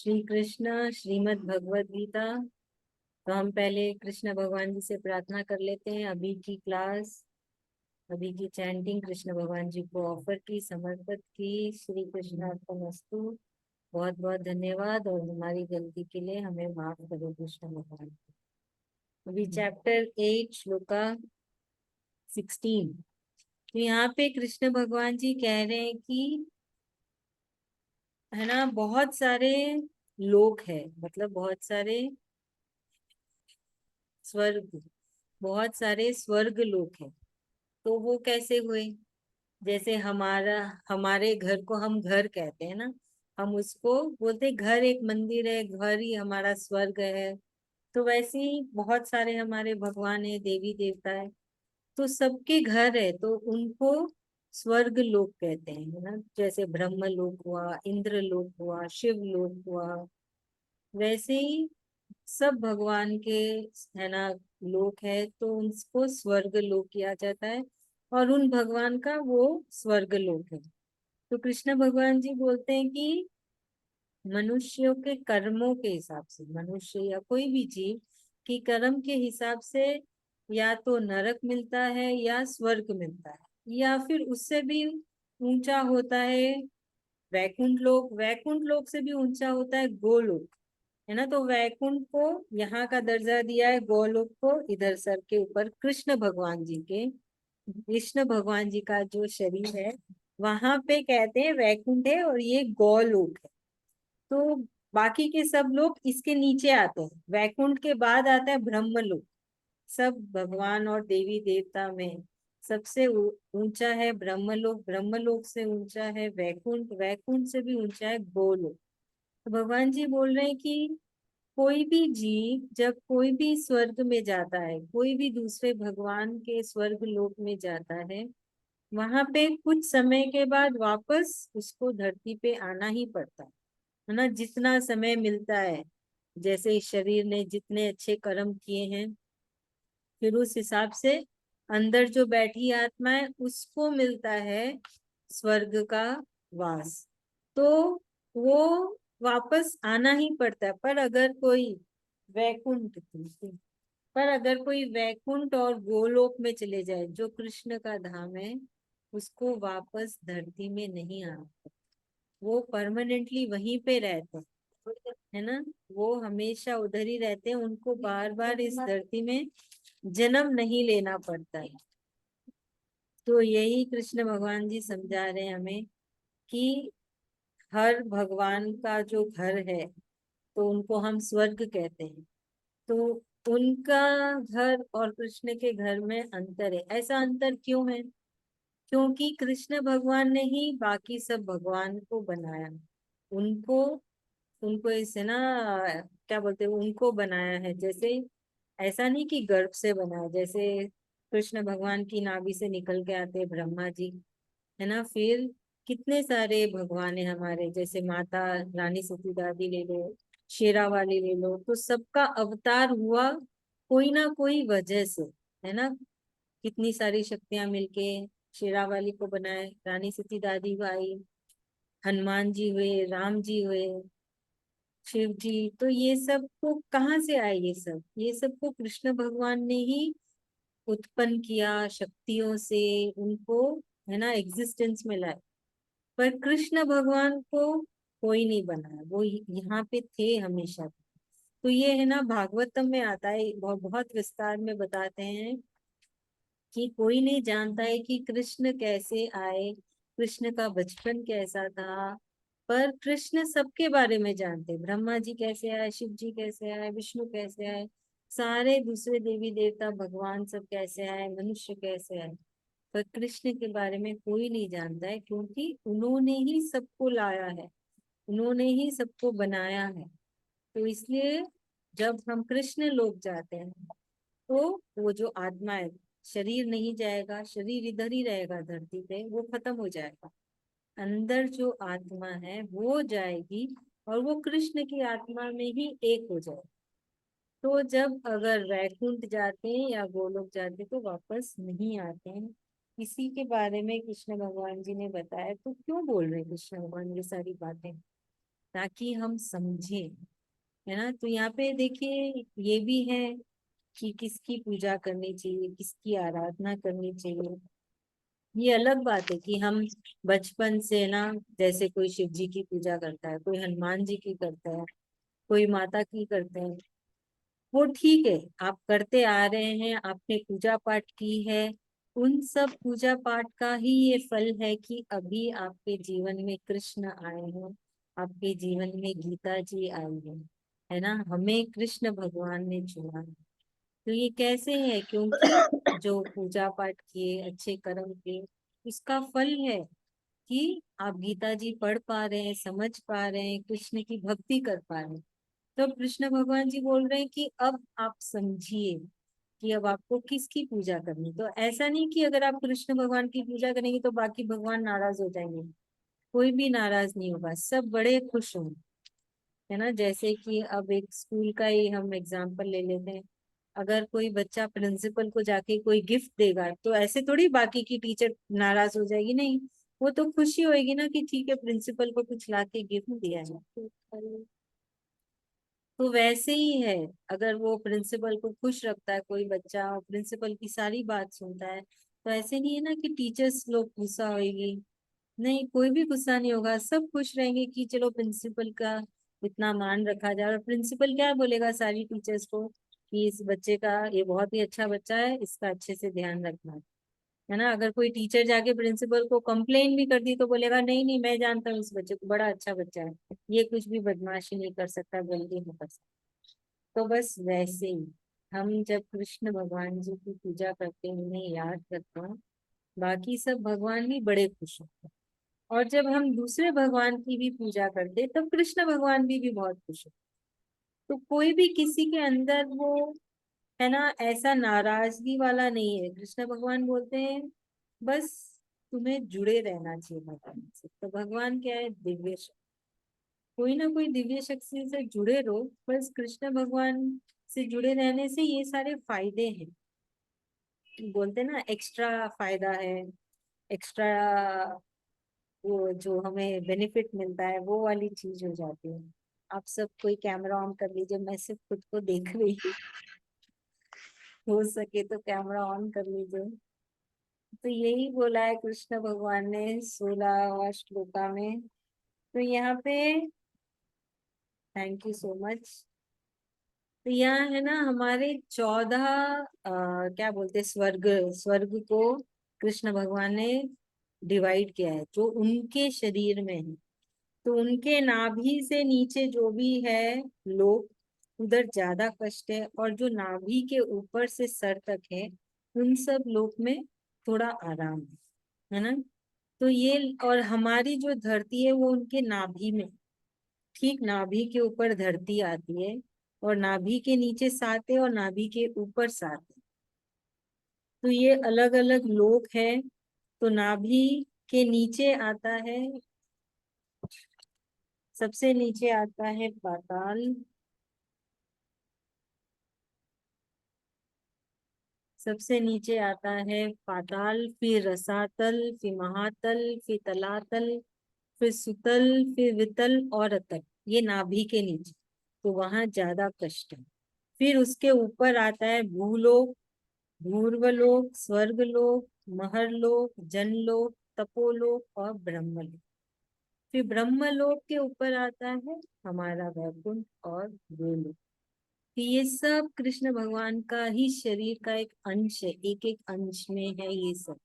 श्री कृष्ण श्रीमद् भगवद गीता। तो हम पहले कृष्ण भगवान जी से प्रार्थना कर लेते हैं। अभी की चैंटिंग कृष्ण भगवान जी को ऑफर की, समर्पित की। श्री कृष्णार्पणमस्तु। बहुत बहुत धन्यवाद और हमारी गलती के लिए हमें माफ करो कृष्ण भगवान। अभी चैप्टर 8 श्लोका 16। तो यहाँ पे कृष्ण भगवान जी कह रहे हैं कि है ना, बहुत सारे लोग हैं, मतलब स्वर्ग बहुत सारे स्वर्ग लोग हैं। तो वो कैसे हुए? जैसे हमारे घर को हम घर कहते हैं ना, हम उसको बोलते हैं घर एक मंदिर है, घर ही हमारा स्वर्ग है। तो वैसे ही बहुत सारे हमारे भगवान है, देवी देवता है, तो सबके घर है, तो उनको स्वर्ग लोक कहते हैं, है ना। जैसे ब्रह्म लोक हुआ, इंद्र लोक हुआ, शिव लोक हुआ, वैसे ही सब भगवान के, है ना, लोक है, तो उनको स्वर्ग लोक किया जाता है। और उन भगवान का वो स्वर्ग लोक है। तो कृष्ण भगवान जी बोलते हैं कि मनुष्यों के कर्मों के हिसाब से, मनुष्य या कोई भी जीव की कर्म के हिसाब से या तो नरक मिलता है या स्वर्ग मिलता है, या फिर उससे भी ऊंचा होता है वैकुंठ लोक। वैकुंठ लोक से भी ऊंचा होता है गोलोक, है ना। तो वैकुंठ को यहाँ का दर्जा दिया है, गोलोक को इधर सर के ऊपर कृष्ण भगवान जी का जो शरीर है वहां पे कहते हैं वैकुंठ है, और ये गोलोक है। तो बाकी के सब लोग इसके नीचे आते हैं। वैकुंठ के बाद आता है ब्रह्मलोक। सब भगवान और देवी देवता में सबसे ऊंचा है ब्रह्मलोक, ब्रह्मलोक से ऊंचा है वैकुंठ, वैकुंठ से भी ऊंचा है गोलोक। तो भगवान जी बोल रहे हैं कि कोई भी जीव जब कोई भी स्वर्ग में जाता है, कोई भी दूसरे भगवान के स्वर्ग लोक में जाता है, वहां पे कुछ समय के बाद वापस उसको धरती पे आना ही पड़ता है ना। जितना समय मिलता है, जैसे इस शरीर ने जितने अच्छे कर्म किए हैं, फिर उस हिसाब से अंदर जो बैठी आत्मा है उसको मिलता है स्वर्ग का वास। तो वो वापस आना ही पड़ता है। वैकुंठ पर अगर कोई वैकुंठ और गोलोक में चले जाए, जो कृष्ण का धाम है, उसको वापस धरती में नहीं आना। वो परमानेंटली वहीं पे रहते हैं, है ना। वो हमेशा उधर ही रहते हैं, उनको बार बार इस धरती में जन्म नहीं लेना पड़ता है। तो यही कृष्ण भगवान जी समझा रहे हैं हमें कि हर भगवान का जो घर है, तो उनको हम स्वर्ग कहते हैं। तो उनका घर और कृष्ण के घर में अंतर है। ऐसा अंतर क्यों है? क्योंकि कृष्ण भगवान ने ही बाकी सब भगवान को बनाया। उनको उनको इसे ना, क्या बोलते हैं, उनको बनाया है। जैसे ऐसा नहीं कि गर्भ से बनाया, जैसे कृष्ण भगवान की नाभि से निकल के आते हैं ब्रह्मा जी, है ना। फिर कितने सारे भगवान है हमारे, जैसे माता रानी सती दादी ले लो, शेरा वाली ले लो, तो सबका अवतार हुआ कोई ना कोई वजह से, है ना। कितनी सारी शक्तियां मिलके शेरा वाली को बनाए, रानी सती दादी भाई, हनुमान जी हुए, राम जी हुए, शिव जी। तो ये सब को कहाँ से आए? ये सब को कृष्ण भगवान ने ही उत्पन्न किया शक्तियों से, उनको, है ना, एग्जिस्टेंस में लाए। पर कृष्ण भगवान को कोई नहीं बनाया, वो यहाँ पे थे हमेशा। तो ये है ना, भागवतम में आता है, बहुत बहुत विस्तार में बताते हैं कि कोई नहीं जानता है कि कृष्ण कैसे आए, कृष्ण का बचपन कैसा था। पर कृष्ण सबके बारे में जानते, ब्रह्मा जी कैसे आए, शिव जी कैसे आए, विष्णु कैसे आए, सारे दूसरे देवी देवता भगवान सब कैसे आए, मनुष्य कैसे आए। पर कृष्ण के बारे में कोई नहीं जानता है, क्योंकि उन्होंने ही सबको लाया है, उन्होंने ही सबको बनाया है। तो इसलिए जब हम कृष्ण लोक जाते हैं, तो वो जो आत्मा है, शरीर नहीं जाएगा, शरीर इधर ही रहेगा धरती पे, वो खत्म हो जाएगा। अंदर जो आत्मा है वो जाएगी, और वो कृष्ण की आत्मा में ही एक हो जाएगी। तो जब अगर वैकुंठ जाते हैं या गोलोक जाते हैं, तो वापस नहीं आते हैं। इसी के बारे में कृष्ण भगवान जी ने बताया। तो क्यों बोल रहे हैं कृष्ण भगवान ये सारी बातें? ताकि हम समझे, है ना। तो यहाँ पे देखिए ये भी है कि किसकी पूजा करनी चाहिए, किसकी आराधना करनी चाहिए। ये अलग बात है कि हम बचपन से ना, जैसे कोई शिव जी की पूजा करता है, कोई हनुमान जी की करता है, कोई माता की करते हैं, वो ठीक है, आप करते आ रहे हैं, आपने पूजा पाठ की है। उन सब पूजा पाठ का ही ये फल है कि अभी आपके जीवन में कृष्ण आए हैं, आपके जीवन में गीता जी आई है ना। हमें कृष्ण भगवान ने चुना है। तो ये कैसे है, क्योंकि जो पूजा पाठ किए, अच्छे कर्म किए, उसका फल है कि आप गीता जी पढ़ पा रहे हैं, समझ पा रहे हैं, कृष्ण की भक्ति कर पा रहे हैं। तो कृष्ण भगवान जी बोल रहे हैं कि अब आप समझिए कि अब आपको किसकी पूजा करनी। तो ऐसा नहीं कि अगर आप कृष्ण भगवान की पूजा करेंगे तो बाकी भगवान नाराज हो जाएंगे। कोई भी नाराज नहीं होगा, सब बड़े खुश होंगे, है ना। जैसे कि अब एक स्कूल का ही हम एग्जाम्पल ले लेते हैं। अगर कोई बच्चा प्रिंसिपल को जाके कोई गिफ्ट देगा तो ऐसे थोड़ी बाकी की टीचर नाराज हो जाएगी, नहीं। वो तो खुशी होगी ना कि ठीक है, प्रिंसिपल को कुछ लाके गिफ्ट दिया है। तो वैसे ही है, अगर वो प्रिंसिपल को खुश रखता है कोई बच्चा, और प्रिंसिपल की सारी बात सुनता है, तो ऐसे नहीं है ना कि टीचर्स लोग गुस्सा होगी। नहीं, कोई भी गुस्सा नहीं होगा, सब खुश रहेंगे कि चलो प्रिंसिपल का इतना मान रखा जाए। और प्रिंसिपल क्या बोलेगा सारी टीचर्स को कि इस बच्चे का, ये बहुत ही अच्छा बच्चा है, इसका अच्छे से ध्यान रखना, है ना। अगर कोई टीचर जाके प्रिंसिपल को कंप्लेन भी कर दी तो बोलेगा नहीं नहीं, मैं जानता हूँ इस बच्चे को, बड़ा अच्छा बच्चा है, ये कुछ भी बदमाशी नहीं कर सकता, गलती नहीं कर सकता। तो बस वैसे ही हम जब कृष्ण भगवान जी की पूजा करते हैं, उन्हें याद करते हैं, बाकी सब भगवान भी बड़े खुश होते हैं। और जब हम दूसरे भगवान की भी पूजा करते हैं तब कृष्ण भगवान भी बहुत खुश होते हैं। तो कोई भी किसी के अंदर वो, है ना, ऐसा नाराजगी वाला नहीं है। कृष्ण भगवान बोलते हैं बस तुम्हें जुड़े रहना चाहिए भगवान से। तो भगवान क्या है, दिव्य शक्ति। कोई ना कोई दिव्य शक्ति से जुड़े रहो, बस कृष्ण भगवान से जुड़े रहने से ये सारे फायदे हैं। बोलते हैं ना, एक्स्ट्रा फायदा है, एक्स्ट्रा वो जो हमें बेनिफिट मिलता है, वो वाली चीज हो जाती है। आप सब कोई कैमरा ऑन कर लीजिए, मैं सिर्फ खुद को देख रही हूँ। हो सके तो कैमरा ऑन कर लीजिए। तो यही बोला है कृष्ण भगवान ने 16वां श्लोका में। तो यहाँ पे थैंक यू सो मच। तो यहाँ है ना हमारे 14 क्या बोलते हैं, स्वर्ग, स्वर्ग को कृष्ण भगवान ने डिवाइड किया है जो उनके शरीर में है। तो उनके नाभि से नीचे जो भी है लोग, उधर ज्यादा कष्ट है, और जो नाभि के ऊपर से सर तक है, उन सब लोग में थोड़ा आराम है ना। तो ये, और हमारी जो धरती है वो उनके नाभि में, ठीक नाभि के ऊपर धरती आती है, और नाभि के नीचे 7 है और नाभि के ऊपर 7 है। तो ये अलग अलग लोक है। तो नाभि के नीचे आता है, सबसे नीचे आता है पाताल, सबसे नीचे आता है पाताल, फिर रसातल, फिर महातल, फिर तलातल, फिर सुतल, फिर वितल और अतल। ये नाभि के नीचे, तो वहां ज्यादा कष्ट है। फिर उसके ऊपर आता है भूलोक, भूर्वलोक, स्वर्गलोक, महरलोक, जनलोक, तपोलोक और ब्रह्मलोक। फिर ब्रह्मलोक के ऊपर आता है हमारा वैकुंठ और गोलोक। कि ये सब कृष्ण भगवान का ही शरीर का एक अंश है, एक एक अंश में है ये सब,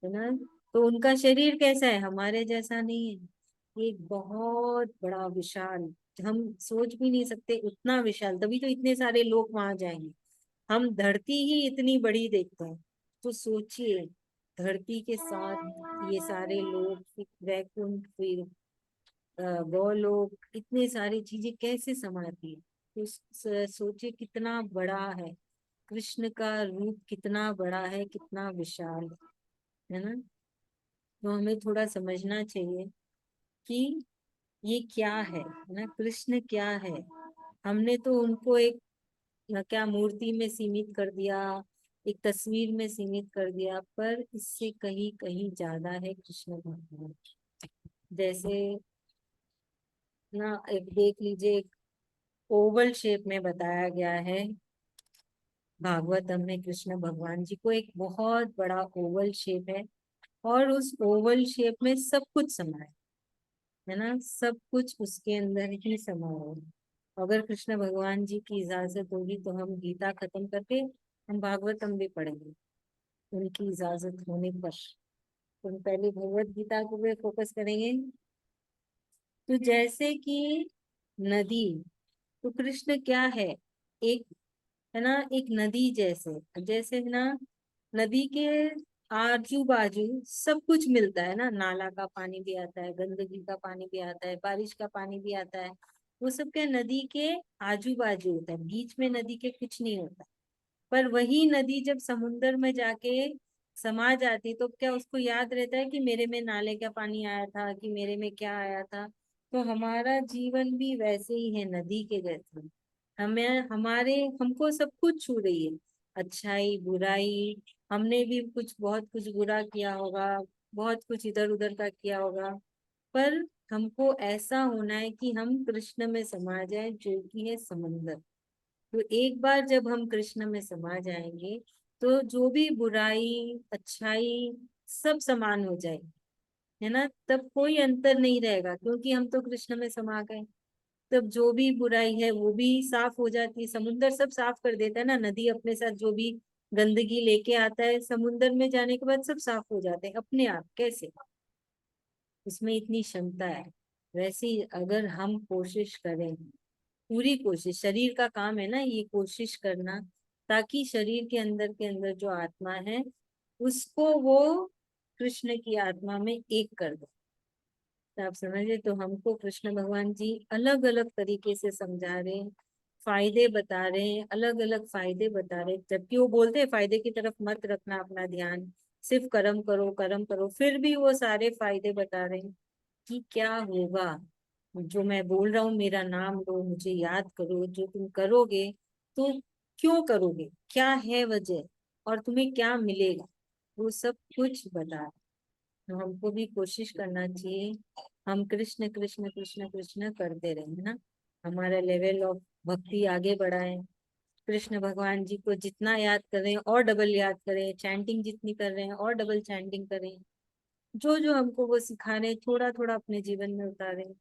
है ना। तो उनका शरीर कैसा है, हमारे जैसा नहीं है, एक बहुत बड़ा विशाल, हम सोच भी नहीं सकते उतना विशाल, तभी तो इतने सारे लोग वहां जाएंगे। हम धरती ही इतनी बड़ी देखते हैं, तो सोचिए धरती के साथ ये सारे लोग, फिर वैकुंठ, फिर गोलोक, इतने सारी चीजें कैसे समाती है। तो सोचिए कितना बड़ा है, कृष्ण का रूप कितना बड़ा है, कितना विशाल है ना। तो हमें थोड़ा समझना चाहिए कि ये क्या है ना, कृष्ण क्या है। हमने तो उनको एक क्या मूर्ति में सीमित कर दिया, एक तस्वीर में सीमित कर दिया, पर इससे कहीं कहीं ज्यादा है कृष्ण भगवान। जैसे ना, एक देख लीजिए, एक ओवल शेप में बताया गया है भागवतम में। कृष्ण भगवान जी को एक बहुत बड़ा ओवल शेप है, और उस ओवल शेप में सब कुछ समा है ना, सब कुछ उसके अंदर ही समा है। अगर कृष्ण भगवान जी की इजाजत होगी तो हम गीता खत्म करके हम भागवतम भी पढ़ेंगे, उनकी इजाजत होने पर। तो हम पहले भगवत गीता को भी फोकस करेंगे। तो जैसे कि नदी, तो कृष्ण क्या है, एक, है ना, एक नदी जैसे, जैसे है ना, नदी के आजू बाजू सब कुछ मिलता है ना, नाला का पानी भी आता है, गंदगी का पानी भी आता है, बारिश का पानी भी आता है। वो सब क्या नदी के आजू बाजू होता है, बीच में नदी के कुछ नहीं होता। पर वही नदी जब समुन्द्र में जाके समा जाती तो क्या उसको याद रहता है कि मेरे में नाले का पानी आया था, कि मेरे में क्या आया था? तो हमारा जीवन भी वैसे ही है, नदी के जैसे। हमें, हमारे, हमको सब कुछ छू रही है, अच्छाई बुराई। हमने भी कुछ, बहुत कुछ बुरा किया होगा, बहुत कुछ इधर उधर का किया होगा, पर हमको ऐसा होना है कि हम कृष्ण में समा जाए, जो कि है समंदर। तो एक बार जब हम कृष्ण में समा जाएंगे, तो जो भी बुराई अच्छाई सब समान हो जाएगी, है ना, तब कोई अंतर नहीं रहेगा, क्योंकि हम तो कृष्ण में समा गए। तब जो भी बुराई है वो भी साफ हो जाती है, समुन्दर सब साफ कर देता है ना, नदी अपने साथ जो भी गंदगी लेके आता है समुन्दर में जाने के बाद सब साफ हो जाते हैं अपने आप। कैसे? उसमें इतनी क्षमता है। वैसे ही अगर हम कोशिश करें, पूरी कोशिश, शरीर का काम है ना ये कोशिश करना, ताकि शरीर के अंदर जो आत्मा है उसको वो कृष्ण की आत्मा में एक कर दो। तो आप समझे, तो हमको कृष्ण भगवान जी अलग अलग तरीके से समझा रहे हैं, फायदे बता रहे हैं, अलग अलग फायदे बता रहे हैं। जबकि वो बोलते हैं फायदे की तरफ मत रखना अपना ध्यान, सिर्फ कर्म करो कर्म करो, फिर भी वो सारे फायदे बता रहे हैं कि क्या होगा। जो मैं बोल रहा हूँ, मेरा नाम लो, मुझे याद करो, जो तुम करोगे तो क्यों करोगे, क्या है वजह, और तुम्हें क्या मिलेगा, वो सब कुछ बता। तो हमको भी कोशिश करना चाहिए, हम कृष्ण कृष्ण कृष्ण कृष्ण करते रहे, है ना, हमारा लेवल ऑफ भक्ति आगे बढ़ाए। कृष्ण भगवान जी को जितना याद करें और डबल याद करें, चैंटिंग जितनी कर रहे हैं और डबल चैंटिंग करें, जो जो हमको वो सिखा रहे हैं थोड़ा थोड़ा अपने जीवन में उतारे।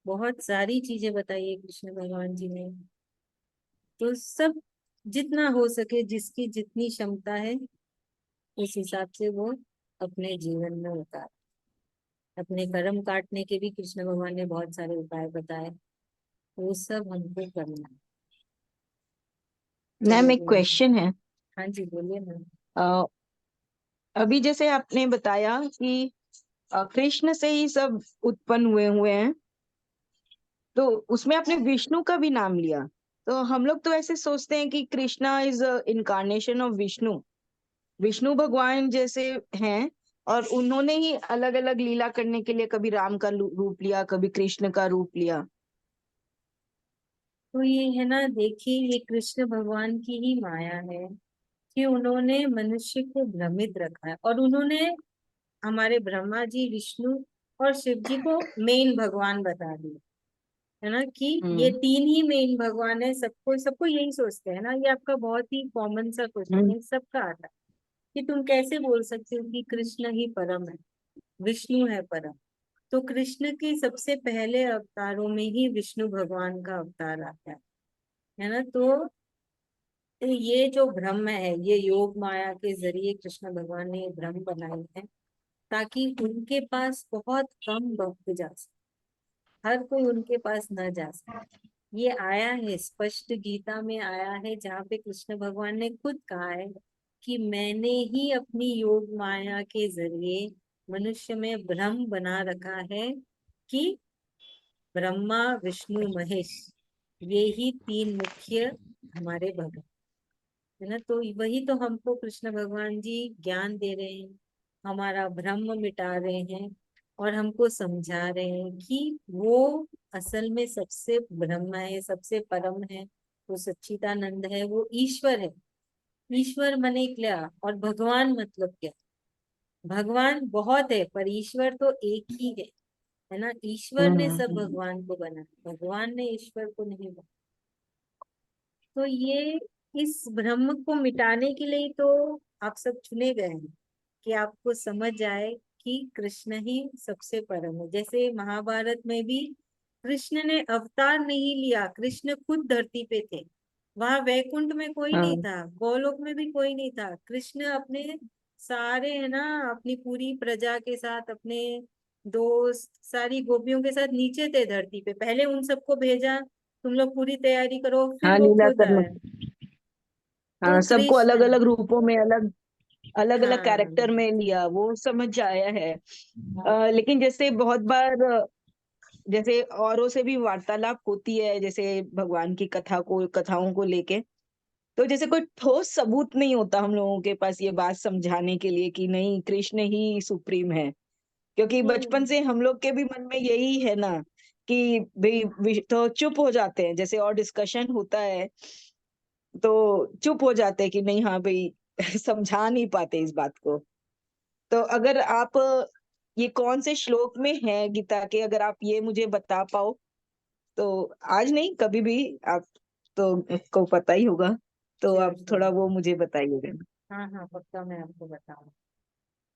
बहुत सारी चीजें बताई है कृष्ण भगवान जी ने। तो सब जितना हो सके, जिसकी जितनी क्षमता है उस हिसाब से वो अपने जीवन में उतारे। अपने कर्म काटने के भी कृष्ण भगवान ने बहुत सारे उपाय बताए, वो सब हमको करना है। मैम चलिए एक बोलिए। क्वेश्चन है। हाँ जी बोलिए ना। अ, अभी जैसे आपने बताया कि कृष्ण से ही सब उत्पन्न हुए हुए हैं, तो उसमें आपने विष्णु का भी नाम लिया। तो हम लोग तो ऐसे सोचते हैं कि Krishna is incarnation of Vishnu, Vishnu भगवान जैसे हैं, और उन्होंने ही अलग अलग लीला करने के लिए कभी राम का रूप लिया, कभी कृष्ण का रूप लिया। तो ये है ना, देखिए, ये कृष्ण भगवान की ही माया है कि उन्होंने मनुष्य को भ्रमित रखा है, और उन्होंने हमारे ब्रह्मा जी, विष्णु और शिव जी को मेन भगवान बता दिया, है ना, कि ये हम्म। तीन ही मेन भगवान है। सबको सबको यही सोचते हैं ना, ये आपका बहुत ही कॉमन सा क्वेश्चन हम्म। है, सबका आता है कि तुम कैसे बोल सकते हो कि कृष्ण ही परम है, विष्णु है परम। तो कृष्ण के सबसे पहले अवतारों में ही विष्णु भगवान का अवतार आता है ना। तो ये जो ब्रह्म है, ये योग माया के जरिए कृष्ण भगवान ने ये ब्रह्म बनाए हैं, ताकि उनके पास बहुत कम भक्त जा सके, हर कोई उनके पास न जा सके। ये आया है, स्पष्ट गीता में आया है, जहाँ पे कृष्ण भगवान ने खुद कहा है कि मैंने ही अपनी योग माया के जरिए मनुष्य में भ्रम बना रखा है कि ब्रह्मा विष्णु महेश, ये ही तीन मुख्य हमारे भगवान, है ना। तो वही तो हमको कृष्ण भगवान जी ज्ञान दे रहे हैं, हमारा भ्रम मिटा रहे हैं, और हमको समझा रहे हैं कि वो असल में सबसे ब्रह्म है, सबसे परम है, वो सच्चिदानंद है, वो ईश्वर है। ईश्वर मने क्या, और भगवान मतलब क्या? भगवान बहुत है पर ईश्वर तो एक ही है। है ना। ईश्वर ने सब हम्म। भगवान को बनाया, भगवान ने ईश्वर को नहीं बनाया। तो ये इस भ्रम को मिटाने के लिए तो आप सब चुने गए हैं, कि आपको समझ आए कि कृष्ण ही सबसे परम है। जैसे महाभारत में भी कृष्ण ने अवतार नहीं लिया, कृष्ण खुद धरती पे थे। वहां वैकुंठ में कोई नहीं हाँ था, गोलोक में भी कोई नहीं था। कृष्ण अपने सारे, है ना, अपनी पूरी प्रजा के साथ, अपने दोस्त, सारी गोपियों के साथ नीचे थे धरती पे। पहले उन सबको भेजा, तुम लोग पूरी तैयारी करो, फिर हाँ, वो लीला खुद करने। आए। तो हाँ, सबको अलग कृष्ण, अलग रूपों में, अलग अलग अलग हाँ कैरेक्टर में लिया, वो समझ आया है। लेकिन जैसे बहुत बार जैसे औरों से भी वार्तालाप होती है, जैसे भगवान की कथाओं को लेके, तो जैसे कोई ठोस सबूत नहीं होता हम लोगों के पास ये बात समझाने के लिए कि नहीं, कृष्ण ही सुप्रीम है। क्योंकि बचपन हम्म से हम लोग के भी मन में यही है ना, कि भाई तो चुप हो जाते हैं, जैसे और डिस्कशन होता है तो चुप हो जाते हैं कि नहीं, हाँ भाई समझा नहीं पाते इस बात को। तो अगर आप ये कौन से श्लोक में है गीता के, अगर आप ये मुझे बता पाओ, तो आज नहीं कभी भी, आप तो को पता ही होगा, तो श्योर आप थोड़ा श्योर। वो मुझे बताइएगा। हाँ हाँ, पक्का मैं आपको बताऊँ,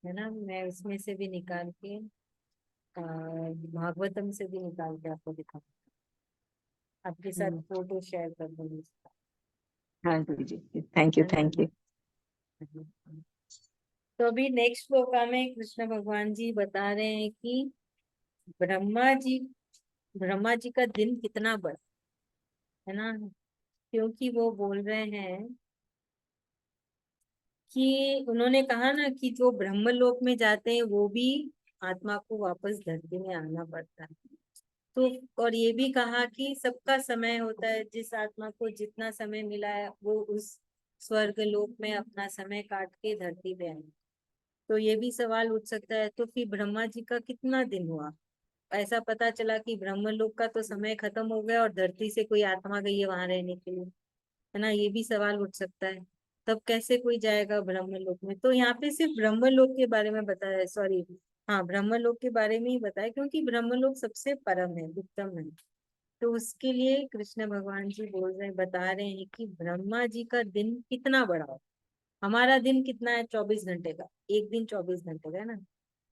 है ना। मैं उसमें से भी निकाल के भागवतम से भी निकाल के आपको दिखाऊँ, आपके साथ हम्म। फोटो शेयर कर दूंगी उसका, हाँ जी जी, थैंक यू है ना। Thank you. तो अभी नेक्स्ट श्लोका में कृष्ण भगवान जी बता रहे हैं कि ब्रह्मा जी, ब्रह्मा जी का दिन कितना बड़ा, है ना। क्योंकि वो बोल रहे हैं कि उन्होंने कहा ना कि जो ब्रह्मलोक में जाते हैं वो भी आत्मा को वापस धरती में आना पड़ता है। तो और ये भी कहा कि सबका समय होता है, जिस आत्मा को जितना समय मिला है वो उस स्वर्ग लोक में अपना समय काट के धरती पे आए। तो ये भी सवाल उठ सकता है, तो फिर ब्रह्मा जी का कितना दिन हुआ। ऐसा पता चला कि ब्रह्मलोक का तो समय खत्म हो गया और धरती से कोई आत्मा गई है वहां रहने के लिए, है ना। ये भी सवाल उठ सकता है, तब कैसे कोई जाएगा ब्रह्मलोक में। तो यहाँ पे सिर्फ ब्रह्मलोक के बारे में बताया है, सॉरी, हाँ ब्रह्मलोक के बारे में ही बताया, क्योंकि ब्रह्मलोक सबसे परम है, उत्तम है। तो उसके लिए कृष्ण भगवान जी बोल रहे, बता रहे हैं कि ब्रह्मा जी का दिन कितना बड़ा हो। हमारा दिन कितना है, 24 घंटे का, एक दिन 24 घंटे का, है ना।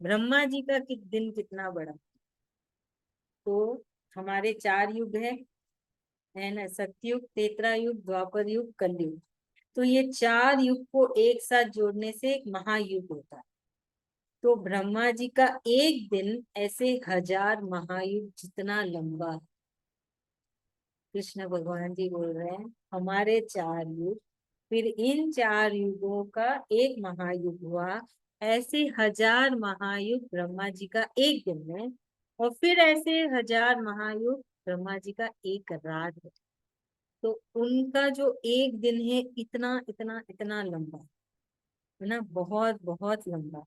ब्रह्मा जी का दिन कितना बड़ा। तो हमारे 4 युग है ना, सतयुग, त्रेता युग, द्वापर युग, कलयुग। तो ये 4 युग को एक साथ जोड़ने से एक महायुग होता है। तो ब्रह्मा जी का एक दिन ऐसे 1000 महायुग जितना लंबा है। कृष्ण भगवान जी बोल रहे हैं हमारे 4 युग, फिर इन 4 युगों का एक महायुग हुआ। ऐसे 1000 महायुग ब्रह्मा जी का एक दिन है, और फिर ऐसे 1000 महायुग ब्रह्मा जी का एक रात है। तो उनका जो एक दिन है इतना इतना इतना लंबा, है ना, बहुत बहुत लंबा।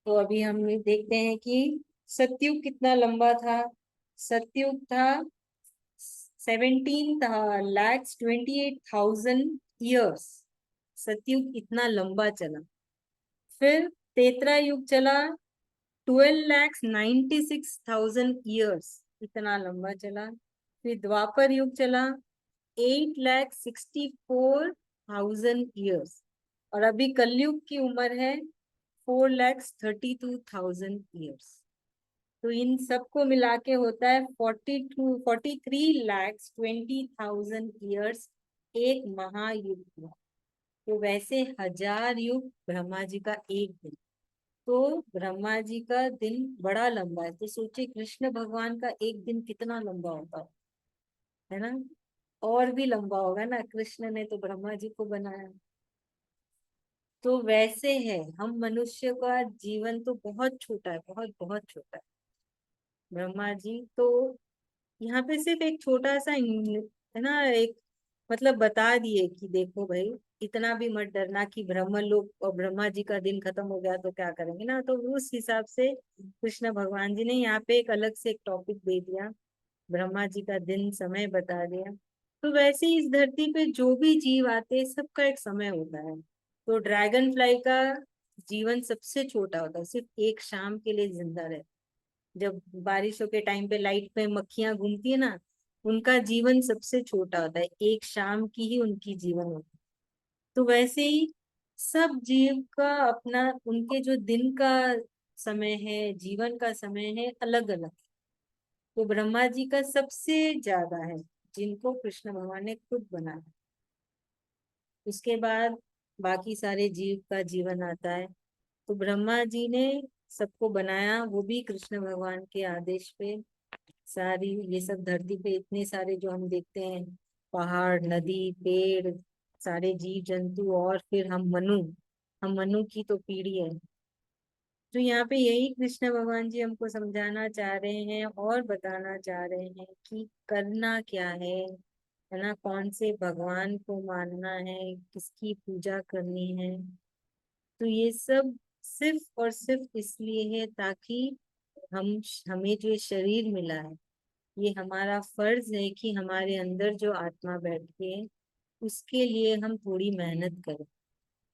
तो अभी हम ये देखते हैं कि सतयुग कितना लंबा था। सतयुग था 17,28,000 ईयर्स। सतयुग इतना लंबा चला। फिर तेतरा युग चला 12,96,000 ईयर्स, इतना लंबा चला। फिर द्वापर युग चला 8,64,000 ईयर्स, और अभी कलयुग की उम्र है 4,32,000 ईयर्स। तो इन सबको मिला के होता है 43,20,20,000 ईयर्स, एक महायुग हुआ। तो वैसे 1000 युग ब्रह्मा जी का एक दिन। तो ब्रह्मा जी का दिन बड़ा लंबा है, तो सोचिए कृष्ण भगवान का एक दिन कितना लंबा होगा, है ना। और भी लंबा होगा ना, कृष्ण ने तो ब्रह्मा जी को बनाया। तो वैसे है, हम मनुष्य का जीवन तो बहुत छोटा है, बहुत बहुत छोटा है। ब्रह्मा जी तो यहाँ पे सिर्फ एक छोटा सा है ना, एक मतलब बता दिए कि देखो भाई, इतना भी मत डरना कि ब्रह्म लोक और ब्रह्मा जी का दिन खत्म हो गया तो क्या करेंगे ना। तो उस हिसाब से कृष्ण भगवान जी ने यहाँ पे एक अलग से एक टॉपिक दे दिया, ब्रह्मा जी का दिन समय बता दिया। तो वैसे ही इस धरती पे जो भी जीव आते हैं सबका एक समय होता है। तो ड्रैगन फ्लाई का जीवन सबसे छोटा होता है, सिर्फ एक शाम के लिए जिंदा रहता है। जब बारिशों के टाइम पे लाइट पे मक्खियां घूमती है ना, उनका जीवन सबसे छोटा होता है, एक शाम की ही उनकी जीवन होती है। तो वैसे ही सब जीव का अपना, उनके जो दिन का समय है, जीवन का समय है, अलग अलग। तो ब्रह्मा जी का सबसे ज्यादा है, जिनको कृष्ण भगवान ने खुद बनाया। उसके बाद बाकी सारे जीव का जीवन आता है। तो ब्रह्मा जी ने सबको बनाया, वो भी कृष्ण भगवान के आदेश पे। सारी ये सब धरती पे इतने सारे जो हम देखते हैं, पहाड़, नदी, पेड़, सारे जीव जंतु, और फिर हम मनु की तो पीढ़ी है। तो यहाँ पे यही कृष्ण भगवान जी हमको समझाना चाह रहे हैं और बताना चाह रहे हैं कि करना क्या है ना, कौन से भगवान को मानना है, किसकी पूजा करनी है। तो ये सब सिर्फ और सिर्फ इसलिए है ताकि हम हमें जो ये शरीर मिला है, ये हमारा फर्ज है कि हमारे अंदर जो आत्मा बैठती है, उसके लिए हम थोड़ी मेहनत करें।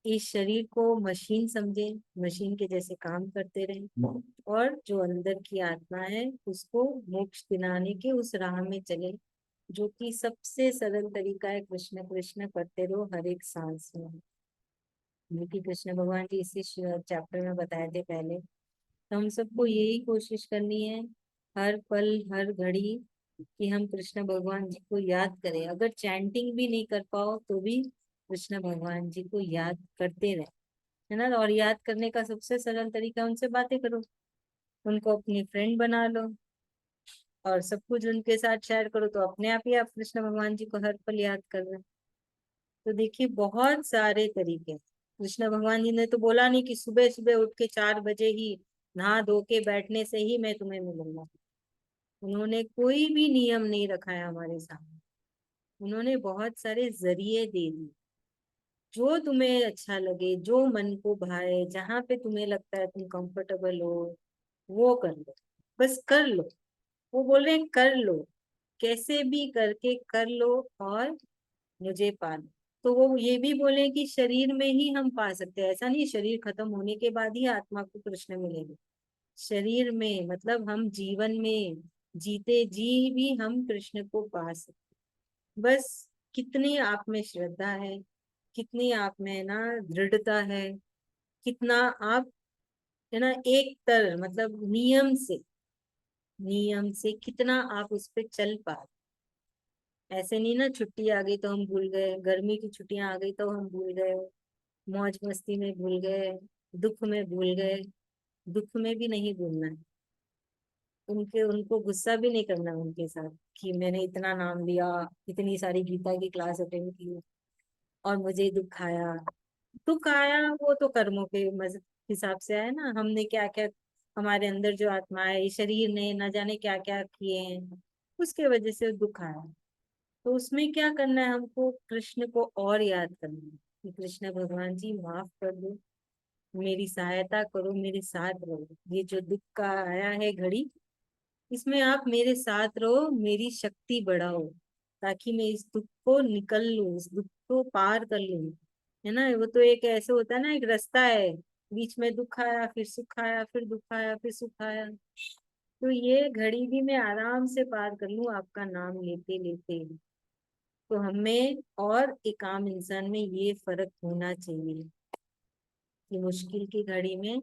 इस शरीर को मशीन समझे, मशीन के जैसे काम करते रहे, और जो अंदर की आत्मा है उसको मोक्ष दिलाने के उस राह में चले, जो कि सबसे सरल तरीका है, कृष्ण कृष्ण करते रहो हर एक सांस में। क्योंकि कृष्ण भगवान जी इसी चैप्टर में बताए थे पहले। तो हम सबको यही कोशिश करनी है, हर पल हर घड़ी, कि हम कृष्ण भगवान जी को याद करें। अगर चैंटिंग भी नहीं कर पाओ तो भी कृष्ण भगवान जी को याद करते रहे, है ना। और याद करने का सबसे सरल तरीका, उनसे बातें करो, उनको अपनी फ्रेंड बना लो, और सब कुछ उनके साथ शेयर करो, तो अपने आप ही आप कृष्ण भगवान जी को हर पल याद कर रहे हो। तो देखिए बहुत सारे तरीके हैं। कृष्ण भगवान जी ने तो बोला नहीं कि सुबह सुबह उठ के 4 बजे ही नहा धो के बैठने से ही मैं तुम्हें मिलूंगा। उन्होंने कोई भी नियम नहीं रखा है हमारे सामने। उन्होंने बहुत सारे जरिए दे दिए, जो तुम्हें अच्छा लगे, जो मन को भाए, जहां पे तुम्हें लगता है तुम कंफर्टेबल हो, वो कर लो, बस कर लो। वो बोल रहे हैं कर लो, कैसे भी करके कर लो और मुझे पा लो। तो वो ये भी बोले कि शरीर में ही हम पा सकते हैं, ऐसा नहीं शरीर खत्म होने के बाद ही आत्मा को कृष्ण मिलेगा। शरीर में मतलब हम जीवन में जीते जी भी हम कृष्ण को पा सकते, बस कितनी आप में श्रद्धा है, कितनी आप में ना दृढ़ता है, कितना आप, है ना, एक तर मतलब नियम से कितना आप उस पे चल पा। ऐसे नहीं ना छुट्टी आ गई तो हम भूल गए, गर्मी की छुट्टियां आ गई तो हम भूल गए, मौज मस्ती में भूल गए, दुख में भूल गए। दुख में भी नहीं भूलना है, उनके उनको गुस्सा भी नहीं करना है उनके साथ कि मैंने इतना नाम लिया, इतनी सारी गीता की क्लास अटेंड की और मुझे दुख आया। दुख आया वो तो कर्मों के हिसाब से आया ना, हमने क्या क्या, हमारे अंदर जो आत्मा है, ये शरीर ने न जाने क्या क्या किए हैं, उसके वजह से दुख आया। तो उसमें क्या करना है, हमको कृष्ण को और याद करना है कि कृष्ण भगवान जी माफ कर दो, मेरी सहायता करो, मेरे साथ रहो, ये जो दुख का आया है घड़ी, इसमें आप मेरे साथ रहो, मेरी शक्ति बढ़ाओ, ताकि मैं इस दुख को निकल लूं, इस दुख को पार कर लूं। है ना, वो तो एक ऐसे होता है ना, एक रास्ता है, बीच में दुख आया फिर सुख आया, फिर दुख आया फिर सुख आया। तो ये घड़ी भी मैं आराम से पार कर लूं आपका नाम लेते लेते। तो हमें और एक आम इंसान में ये फर्क होना चाहिए कि मुश्किल की घड़ी में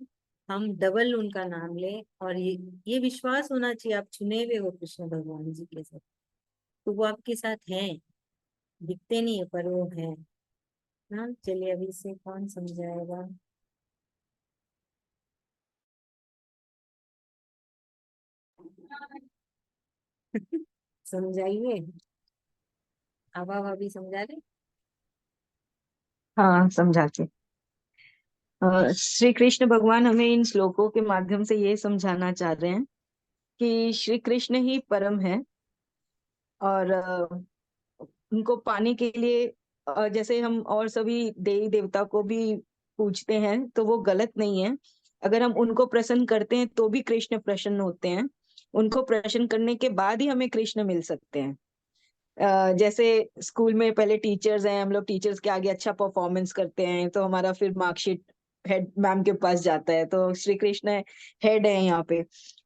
हम डबल उनका नाम लें, और ये विश्वास होना चाहिए आप चुने हुए हो कृष्ण भगवान जी के साथ। तो वो आपके साथ हैं, दिखते नहीं है पर वो है। हाँ चलिए, अभी से कौन समझाएगा। समझाइए, आवा भाभी समझा रहे। हाँ, समझाते। श्री कृष्ण भगवान हमें इन श्लोकों के माध्यम से ये समझाना चाह रहे हैं कि श्री कृष्ण ही परम है, और उनको पाने के लिए जैसे हम और सभी देवी देवता को भी पूजते हैं तो वो गलत नहीं है। अगर हम उनको प्रसन्न करते हैं तो भी कृष्ण प्रसन्न होते हैं। उनको प्रसन्न करने के बाद ही हमें कृष्ण मिल सकते हैं। जैसे स्कूल में पहले टीचर्स हैं, हम लोग टीचर्स के आगे अच्छा परफॉर्मेंस करते हैं तो हमारा फिर मार्कशीट हेड मैम के पास जाता है, तो श्री कृष्ण हेड है यहाँ पे।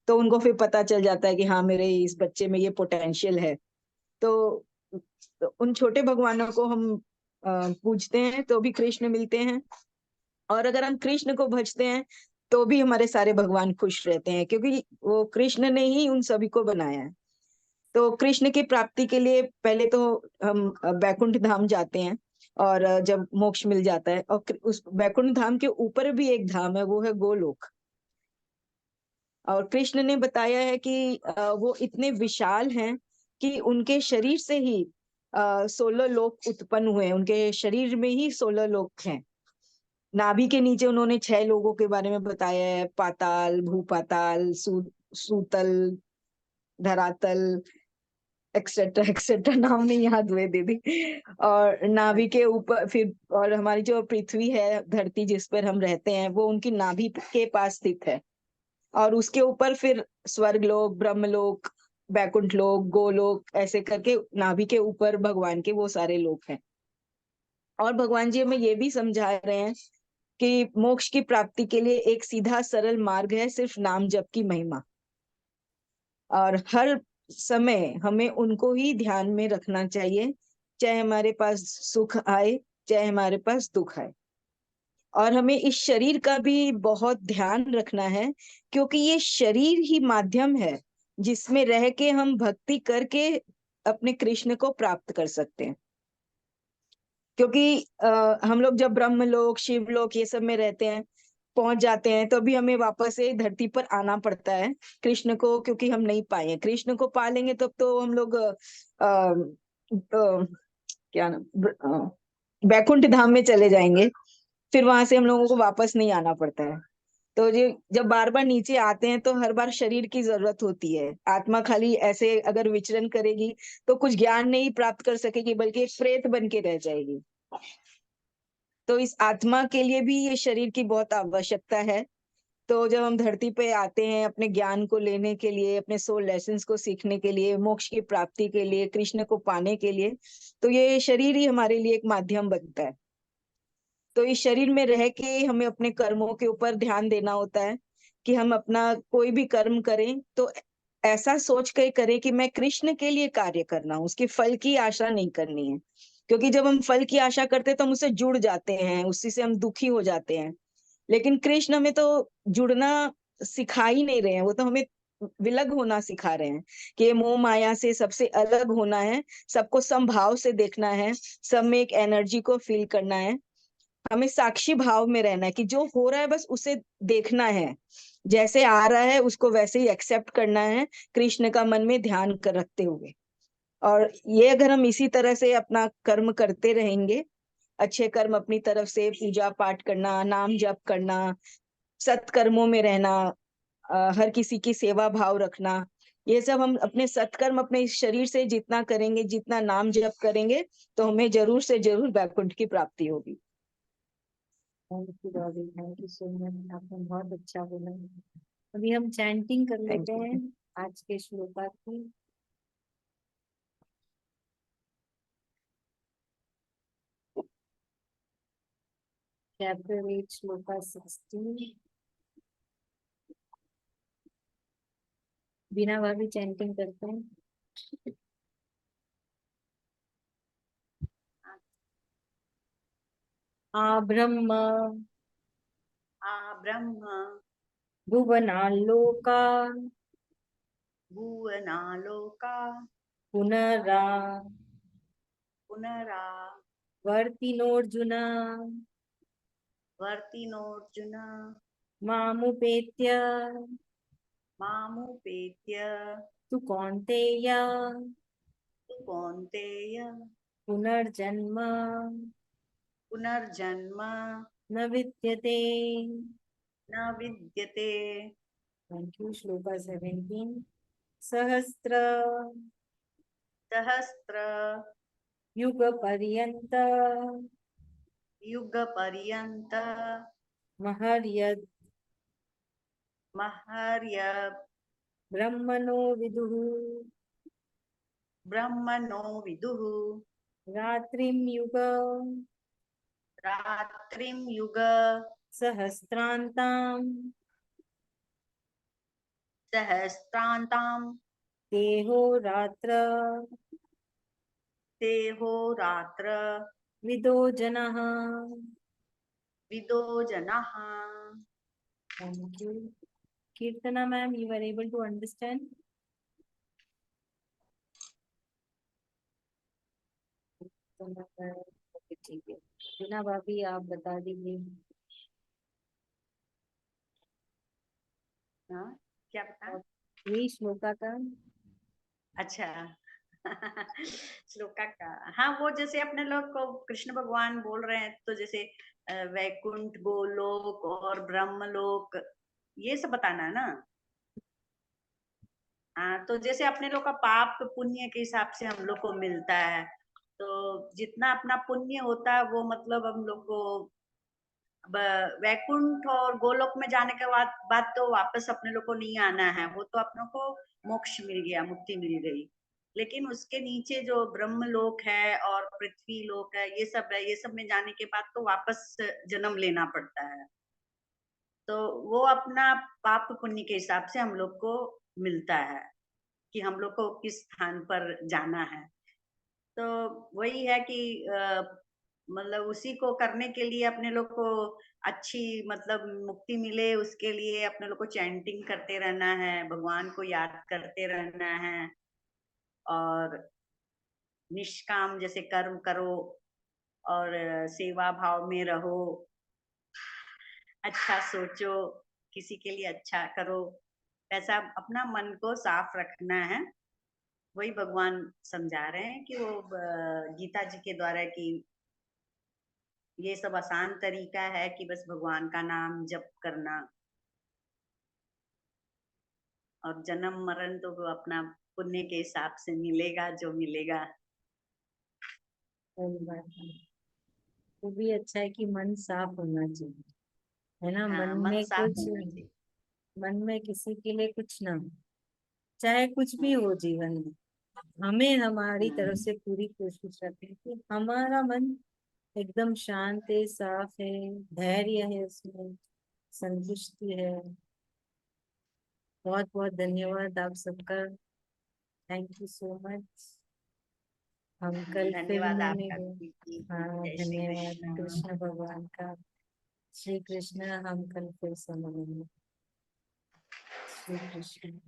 तो उनको फिर पता चल जाता है कि हाँ मेरे इस बच्चे में ये पोटेंशियल है। तो उन छोटे भगवानों को हम पूजते हैं तो भी कृष्ण मिलते हैं, और अगर हम कृष्ण को भजते हैं तो भी हमारे सारे भगवान खुश रहते हैं, क्योंकि वो कृष्ण ने ही उन सभी को बनाया है। तो कृष्ण की प्राप्ति के लिए पहले तो हम बैकुंठ धाम जाते हैं, और जब मोक्ष मिल जाता है, और उस बैकुंठ धाम के ऊपर भी एक धाम है, वो है गोलोक। और कृष्ण ने बताया है कि वो इतने विशाल हैं कि उनके शरीर से ही 16 लोक उत्पन्न हुए हैं, उनके शरीर में ही 16 लोक हैं। नाभि के नीचे उन्होंने 6 लोगों के बारे में बताया है, पाताल, भूपाताल, सूतल, धरातल, एक्सेट्रा एक्सेट्रा, नाम नहीं याद हुए दीदी। और नाभि के ऊपर फिर, और हमारी जो पृथ्वी है, धरती जिस पर हम रहते हैं, वो उनकी नाभि के पास स्थित है। और उसके ऊपर फिर स्वर्गलोक, ब्रह्मलोक, बैकुंठ लोक, गोलोक, ऐसे करके नाभि के ऊपर भगवान के वो सारे लोक हैं। और भगवान जी हमें ये भी समझा रहे हैं कि मोक्ष की प्राप्ति के लिए एक सीधा सरल मार्ग है, सिर्फ नाम जप की महिमा। और हर समय हमें उनको ही ध्यान में रखना चाहिए, चाहे हमारे पास सुख आए, चाहे हमारे पास दुख आए। और हमें इस शरीर का भी बहुत ध्यान रखना है, क्योंकि ये शरीर ही माध्यम है जिसमें रह के हम भक्ति करके अपने कृष्ण को प्राप्त कर सकते हैं। क्योंकि हम लोग जब ब्रह्मलोक, शिवलोक ये सब में रहते हैं, पहुंच जाते हैं, तो भी हमें वापस से धरती पर आना पड़ता है कृष्ण को, क्योंकि हम नहीं पाए हैं। कृष्ण को पा लेंगे तब तो हम लोग क्या नाम, बैकुंठ धाम में चले जाएंगे, फिर वहां से हम लोगों को वापस नहीं आना पड़ता है। तो ये जब बार बार नीचे आते हैं तो हर बार शरीर की जरूरत होती है। आत्मा खाली ऐसे अगर विचरण करेगी तो कुछ ज्ञान नहीं प्राप्त कर सकेगी, बल्कि एक प्रेत बन के रह जाएगी। तो इस आत्मा के लिए भी ये शरीर की बहुत आवश्यकता है। तो जब हम धरती पे आते हैं अपने ज्ञान को लेने के लिए, अपने सोल लेसन्स को सीखने के लिए, मोक्ष की प्राप्ति के लिए, कृष्ण को पाने के लिए, तो ये शरीर ही हमारे लिए एक माध्यम बनता है। तो इस शरीर में रह के हमें अपने कर्मों के ऊपर ध्यान देना होता है कि हम अपना कोई भी कर्म करें तो ऐसा सोच के करें कि मैं कृष्ण के लिए कार्य करना हूं, उसके फल की आशा नहीं करनी है। क्योंकि जब हम फल की आशा करते हैं तो हम उससे जुड़ जाते हैं, उसी से हम दुखी हो जाते हैं। लेकिन कृष्ण हमें तो जुड़ना सिखा ही नहीं रहे हैं, वो तो हमें विलग होना सिखा रहे हैं कि ये मोह माया से सबसे अलग होना है, सबको समभाव से देखना है, सब में एक एनर्जी को फील करना है। हमें साक्षी भाव में रहना है कि जो हो रहा है बस उसे देखना है, जैसे आ रहा है उसको वैसे ही एक्सेप्ट करना है, कृष्ण का मन में ध्यान कर रखते हुए। और ये अगर हम इसी तरह से अपना कर्म करते रहेंगे, अच्छे कर्म अपनी तरफ से, पूजा पाठ करना, नाम जप करना, सत्कर्मों में रहना, हर किसी की सेवा भाव रखना, ये सब हम अपने सत्कर्म अपने इस शरीर से जितना करेंगे, जितना नाम जप करेंगे, तो हमें जरूर से जरूर वैकुंठ की प्राप्ति होगी। Thank you Robbie, thank you so much, आपने बहुत अच्छा बोला। अभी हम चैंटिंग कर थैंक लेते हैं यू। आज के श्लोका की। चैप्टर 8 श्लोका 16। बिना भाभी चैंटिंग करते हैं। आ ब्रह्म आ ब्रह्म भुवनालोका भुवनालोका पुनरा पुनरा वर्तिनोऽर्जुन वर्तिनोऽर्जुन मामुपेत्य मामुपेत्य तु कौन्तेय तु कौन्तेय पुनर्जन्म पुनर्जन्म न विद्यते। न विद्यते। Thank you. श्लोका 17। सहस्र सहस्र युग पर्यंत युग पर्यंत महर्यद् महर्य ब्रह्मणो विदुः ब्रह्मणो विदुः रात्रिं युग रात्रिं युग सहस्रान्ताम् सहस्त्रान्तां तेहो रात्र तेहो रात्र विदो जनः. विदो जनाः. Thank you. Kirtana ma'am, you were able to understand? Okay, ठीक है. बिना भाभी आप बता दीजिए. हाँ, क्या बता? वही श्लोका का. अच्छा. श्लोका का, हाँ, वो जैसे अपने लोग को कृष्ण भगवान बोल रहे हैं, तो जैसे वैकुंठ, गोलोक और ब्रह्मलोक, ये सब बताना है ना. हाँ, तो जैसे अपने लोग का पाप पुण्य के हिसाब से हम लोग को मिलता है, तो जितना अपना पुण्य होता है वो मतलब हम लोग को वैकुंठ और गोलोक में जाने के बाद तो वापस अपने लोग को नहीं आना है, वो तो अपनों को मोक्ष मिल गया, मुक्ति मिल गई. लेकिन उसके नीचे जो ब्रह्म लोक है और पृथ्वी लोक है, ये सब है, ये सब में जाने के बाद तो वापस जन्म लेना पड़ता है. तो वो अपना पाप पुण्य के हिसाब से हम लोग को मिलता है कि हम लोग को किस स्थान पर जाना है. तो वही है कि मतलब उसी को करने के लिए अपने लोग को अच्छी मतलब मुक्ति मिले, उसके लिए अपने लोग को चैंटिंग करते रहना है, भगवान को याद करते रहना है और निष्काम जैसे कर्म करो और सेवा भाव में रहो, अच्छा सोचो, किसी के लिए अच्छा करो, ऐसा अपना मन को साफ रखना है. वही भगवान समझा रहे हैं कि वो गीता जी के द्वारा कि ये सब आसान तरीका है कि बस भगवान का नाम जप करना और जन्म मरण तो वो अपना पुण्य के हिसाब से मिलेगा जो मिलेगा. सही बात है. वो भी अच्छा है कि मन साफ होना चाहिए, है ना. हाँ, मन साफ कुछ होना चाहिए. मन में किसी के लिए कुछ ना हो, चाहे कुछ भी हाँ, हो जीवन में. हमें हमारी हाँ, तरफ से पूरी कोशिश रखें कि हमारा मन एकदम शांत है, साफ है, धैर्य है, उसमें संतुष्टि है. बहुत बहुत धन्यवाद आप सबका. Thank you so much. हम कल फिर धन्यवाद आपका मिलेंगे. भी. हाँ, जय श्री धन्यवाद कृष्ण. कृष्ण भगवान का. श्री कृष्ण. हम कल फिर से मिलेंगे. श्री कृष्ण.